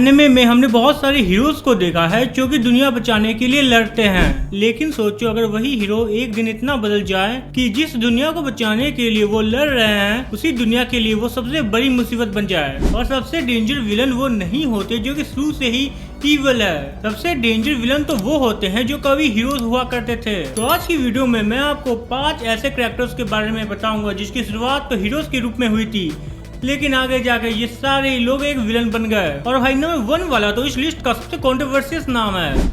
Anime में हमने बहुत सारे हीरोज को देखा है जो कि दुनिया बचाने के लिए लड़ते हैं, लेकिन सोचो अगर वही हीरो एक दिन इतना बदल जाए कि जिस दुनिया को बचाने के लिए वो लड़ रहे हैं उसी दुनिया के लिए वो सबसे बड़ी मुसीबत बन जाए। और सबसे डेंजर विलन वो नहीं होते जो कि शुरू से ही ईवल है। सबसे डेंजर विलन तो वो होते हैं जो कभी हीरोज हुआ करते थे। तो आज की वीडियो में मैं आपको 5 ऐसे कैरेक्टर्स के बारे में बताऊंगा जिसकी शुरुआत तो हीरोज के रूप में हुई थी, लेकिन आगे जाकर ये सारे लोग एक विलन बन गए। और भाई नंबर 1 वाला तो इस लिस्ट का सबसे कंट्रोवर्शियल नाम है।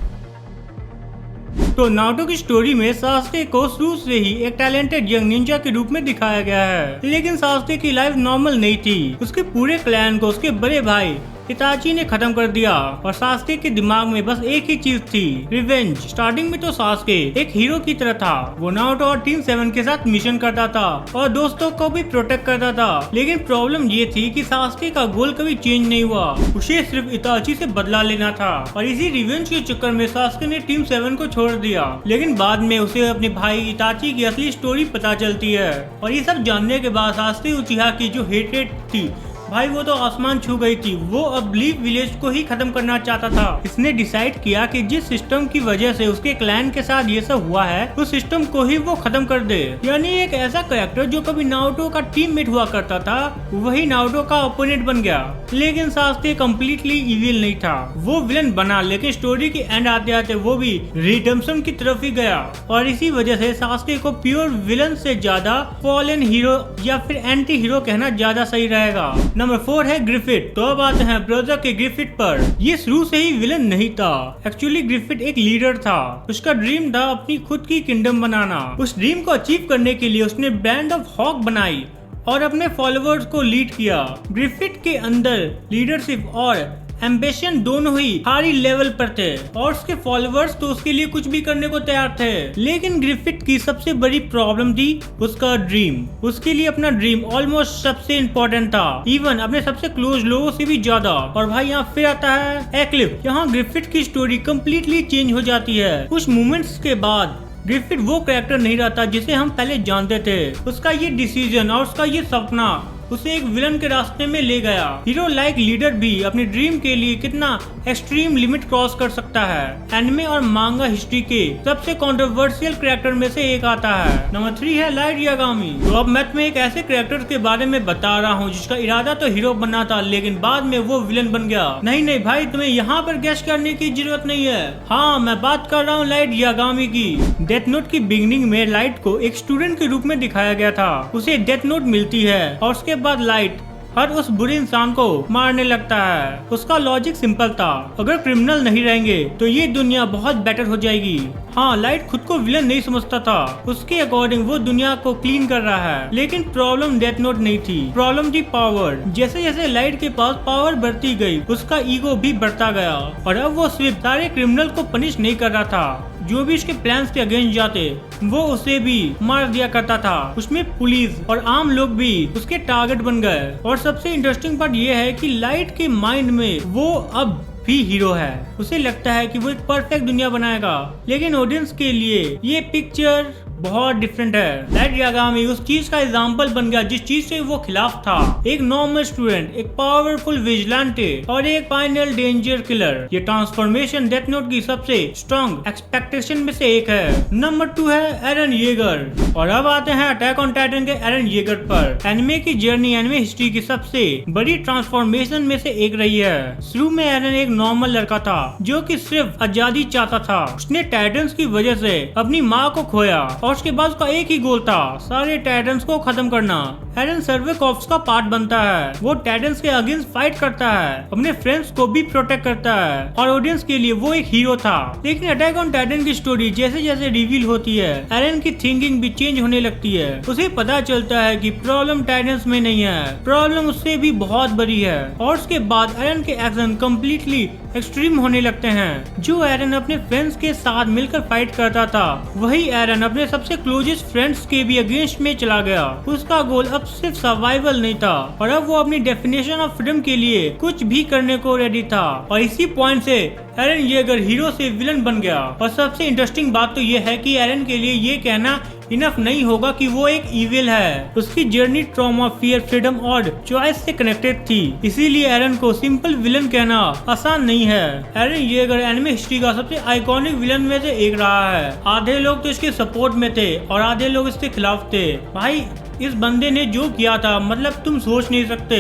तो नारुतो की स्टोरी में सास्के को शुरू से ही एक टैलेंटेड यंग निंजा के रूप में दिखाया गया है, लेकिन सास्के की लाइफ नॉर्मल नहीं थी। उसके पूरे क्लैन को उसके बड़े भाई इताची ने खत्म कर दिया और सास्के के दिमाग में बस एक ही चीज थी, रिवेंज। स्टार्टिंग में तो सास्के एक हीरो की तरह था। वो नारुतो और टीम 7 के साथ मिशन करता था और दोस्तों को भी प्रोटेक्ट करता था, लेकिन प्रॉब्लम ये थी कि सास्के का गोल कभी चेंज नहीं हुआ। उसे सिर्फ इताची से बदला लेना था और इसी रिवेंज के चक्कर में सास्के ने टीम 7 को छोड़ दिया। लेकिन बाद में उसे अपने भाई इताची की असली स्टोरी पता चलती है और ये सब जानने के बाद सास्के उचिहा की जो हेटेड थी भाई वो तो आसमान छू गई थी। वो अब लीफ विलेज को ही खत्म करना चाहता था। इसने डिसाइड किया कि जिस सिस्टम की वजह से उसके क्लैन के साथ ये सब हुआ है उस सिस्टम को ही वो खत्म कर दे। यानी एक ऐसा कैरेक्टर जो कभी नारुतो का टीममेट हुआ करता था वही नारुतो का ओपोनेंट बन गया। लेकिन सास्के कम्प्लीटली इविल नहीं था, वो विलन बना, लेकिन स्टोरी के एंड आते आते वो भी रिडेम्पशन की तरफ ही गया। और इसी वजह से सास्के को प्योर विलन से ज्यादा फॉलन हीरो या फिर एंटी हीरो कहना ज्यादा सही रहेगा। नंबर 4 है ग्रिफिथ। तो अब आते हैं ब्रोजा के ग्रिफिथ पर। ये शुरू से ही विलन नहीं था। एक्चुअली ग्रिफिथ एक लीडर था। उसका ड्रीम था अपनी खुद की किंगडम बनाना। उस ड्रीम को अचीव करने के लिए उसने बैंड ऑफ हॉक बनाई और अपने फॉलोअर्स को लीड किया। ग्रिफिथ के अंदर लीडरशिप और एम्बिशन दोनों ही हाई लेवल पर थे और उसके फॉलोअर्स तो उसके लिए कुछ भी करने को तैयार थे। लेकिन ग्रिफिथ की सबसे बड़ी प्रॉब्लम थी उसका ड्रीम। उसके लिए अपना ड्रीम ऑलमोस्ट सबसे इम्पोर्टेंट था, इवन अपने सबसे क्लोज लोगों से भी ज्यादा। और भाई यहाँ फिर आता है एक्लिफ। यहाँ ग्रिफिथ की स्टोरी कम्प्लीटली चेंज हो जाती है। कुछ मोमेंट्स के बाद ग्रिफिथ वो कैरेक्टर नहीं रहता जिसे हम पहले जानते थे। उसका ये डिसीजन और उसका ये सपना उसे एक विलन के रास्ते में ले गया। हीरो लाइक लीडर भी अपने ड्रीम के लिए कितना एक्सट्रीम लिमिट क्रॉस कर सकता है। एनिमे और मांगा हिस्ट्री के सबसे कंट्रोवर्शियल कैरेक्टर में से एक आता है। नंबर 3 है लाइट यागामी। तो अब मैं तुम्हें एक ऐसे कैरेक्टर के बारे में बता रहा हूँ जिसका इरादा तो हीरो बनना था, लेकिन बाद में वो विलन बन गया। नहीं भाई, तुम्हें यहाँ पर गेस करने की जरूरत नहीं है। हाँ, मैं बात कर रहा हूँ लाइट यागामी की। डेथ नोट की बिगिनिंग में लाइट को एक स्टूडेंट के रूप में दिखाया गया था। उसे डेथ नोट मिलती है और उसके बाद लाइट हर उस बुरे इंसान को मारने लगता है। उसका लॉजिक सिंपल था, अगर क्रिमिनल नहीं रहेंगे तो ये दुनिया बहुत बेटर हो जाएगी। हाँ, लाइट खुद को विलन नहीं समझता था। उसके अकॉर्डिंग वो दुनिया को क्लीन कर रहा है, लेकिन प्रॉब्लम डेथ नोट नहीं थी, प्रॉब्लम थी पावर। जैसे जैसे लाइट के पास पावर बढ़ती गई उसका ईगो भी बढ़ता गया और अब वो सिर्फ सारे क्रिमिनल को पनिश नहीं कर रहा था, जो भी उसके प्लान्स के अगेंस्ट जाते वो उसे भी मार दिया करता था। उसमें पुलिस और आम लोग भी उसके टारगेट बन गए। और सबसे इंटरेस्टिंग बात यह है कि लाइट के माइंड में वो अब भी हीरो है। उसे लगता है कि वो एक परफेक्ट दुनिया बनाएगा, लेकिन ऑडियंस के लिए ये पिक्चर बहुत डिफरेंट है। लाइट यागामी उस चीज का एग्जाम्पल बन गया जिस चीज से वो खिलाफ था। एक नॉर्मल स्टूडेंट, एक पावरफुल विजिलेंटे और एक फाइनल डेंजर किलर। ये ट्रांसफॉर्मेशन डेथ नोट की सबसे स्ट्रॉन्ग एक्सपेक्टेशन में से एक है। नंबर 2 है एरन येगर। और अब आते हैं अटैक ऑन टाइटन के एरन येगर पर। एनिमे की जर्नी एनिमे हिस्ट्री की सबसे बड़ी ट्रांसफॉर्मेशन में से एक रही है। शुरू में एरन एक नॉर्मल लड़का था जो कि सिर्फ आजादी चाहता था। उसने टाइटन्स की वजह से अपनी माँ को खोया और उसके बाद उसका एक ही गोल था, सारे टाइटन्स को खत्म करना। एरन सर्वे कॉर्प्स का पार्ट बनता है। वो टाइटन्स के अगेंस्ट फाइट करता है, अपने फ्रेंड्स को भी प्रोटेक्ट करता है और ऑडियंस के लिए वो एक हीरो था। लेकिन अटैक ऑन टाइटन की स्टोरी जैसे जैसे रिवील होती है एरन की थिंकिंग भी चेंज होने लगती है। उसे पता चलता है कि प्रॉब्लम टाइटन्स में नहीं है, प्रॉब्लम उससे भी बहुत बड़ी है। और उसके बाद एरन के एक्शन कम्प्लीटली एक्सट्रीम होने लगते हैं। जो एरन अपने फ्रेंड्स के साथ मिलकर फाइट करता था वही एरन अपने सबसे क्लोजेस्ट फ्रेंड्स के भी अगेंस्ट में चला गया। उसका गोल अब सिर्फ सर्वाइवल नहीं था और अब वो अपनी डेफिनेशन ऑफ फ्रीडम के लिए कुछ भी करने को रेडी था। और इसी पॉइंट से एरन येगर हीरो से विलन बन गया। और सबसे इंटरेस्टिंग बात तो ये है कि एरन के लिए ये कहना इनफ नहीं होगा कि वो एक इविल है। उसकी जर्नी ट्रॉमा, फियर, फ्रीडम और चॉइस से कनेक्टेड थी, इसीलिए एरन को सिंपल विलन कहना आसान नहीं है। एरन येगर एनिमे हिस्ट्री का सबसे आइकॉनिक विलन में से एक रहा है। आधे लोग तो इसके सपोर्ट में थे और आधे लोग इसके खिलाफ थे। भाई इस बंदे ने जो किया था मतलब तुम सोच नहीं सकते।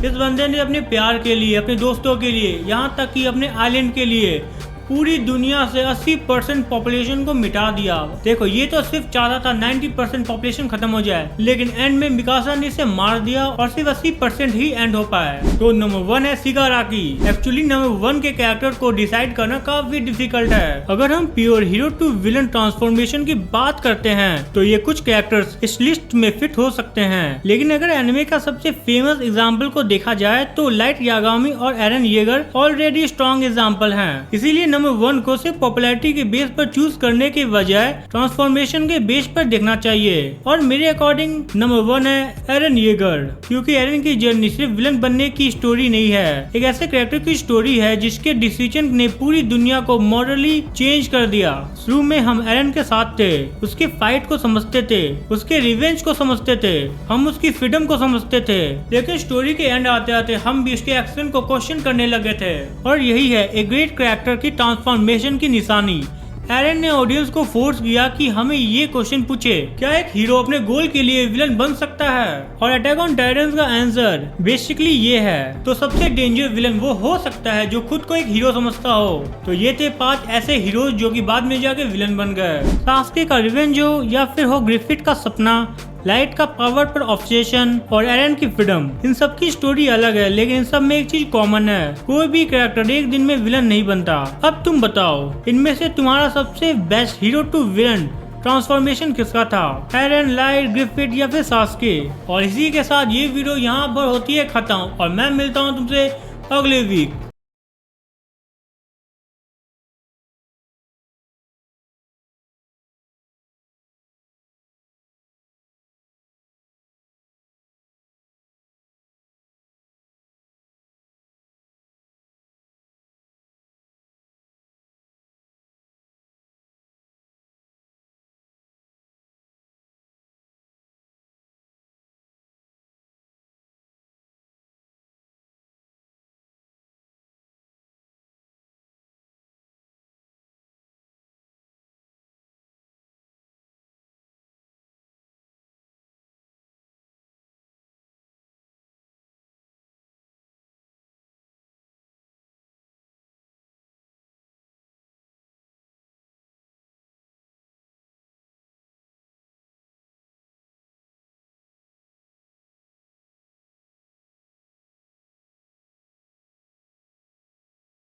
इस बंदे ने अपने प्यार के लिए, अपने दोस्तों के लिए, यहाँ तक कि अपने आइलैंड के लिए पूरी दुनिया से 80% पॉपुलेशन को मिटा दिया। देखो ये तो सिर्फ चाहता था 90% पॉपुलेशन खत्म हो जाए, लेकिन एंड में मिकासा ने इसे मार दिया और सिर्फ 80% ही एंड हो पाए। तो नंबर 1 है शिगाराकी। एक्चुअली नंबर 1 के कैरेक्टर को डिसाइड करना काफी डिफिकल्ट है। अगर हम pure hero to villain transformation की बात करते हैं तो ये कुछ कैरेक्टर्स इस लिस्ट में फिट हो सकते हैं, लेकिन अगर एनिमे का सबसे फेमस एग्जाम्पल को देखा जाए तो लाइट यागामी और Eren Yeager already strong example है। इसीलिए नंबर 1 को सिर्फ पॉपुलैरिटी के बेस पर चूज करने के बजाय ट्रांसफॉर्मेशन के बेस पर देखना चाहिए। और मेरे अकॉर्डिंग नंबर 1 है एरन येगर, क्योंकि एरन की जर्नी सिर्फ विलन बनने की स्टोरी नहीं है, एक ऐसे कैरेक्टर की स्टोरी है जिसके डिसीजन ने पूरी दुनिया को मॉरली चेंज कर दिया। शुरू में हम एरन के साथ थे, उसके फाइट को समझते थे, उसके रिवेंज को समझते थे, हम उसकी फ्रीडम को समझते थे, लेकिन स्टोरी के एंड आते आते हम भी उसके एक्शन को क्वेश्चन करने लगे थे। और यही है एक ग्रेट कैरेक्टर की ट्रांसफॉर्मेशन की निशानी। एरन ने ऑडियंस को फोर्स किया कि हमें ये क्वेश्चन पूछे, क्या एक हीरो अपने गोल के लिए विलन बन सकता है? और अटैक ऑन टाइटंस का आंसर बेसिकली ये है। तो सबसे डेंजर विलन वो हो सकता है जो खुद को एक हीरो समझता हो। तो ये थे 5 ऐसे हीरोज जो कि बाद में जाके विलन बन गए। सास्के का रिवेंज हो या फिर हो ग्रिफिथ का सपना, लाइट का पावर पर ऑब्सेशन और एरन की फ्रीडम, इन सब की स्टोरी अलग है, लेकिन इन सब में एक चीज कॉमन है, कोई भी कैरेक्टर एक दिन में विलन नहीं बनता। अब तुम बताओ इनमें से तुम्हारा सबसे best hero to villain transformation किसका था? एरन, लाइट, ग्रिफिथ या फिर सास्के? और इसी के साथ ये वीडियो यहाँ पर होती है खत्म और मैं मिलता हूँ तुमसे अगले वीक।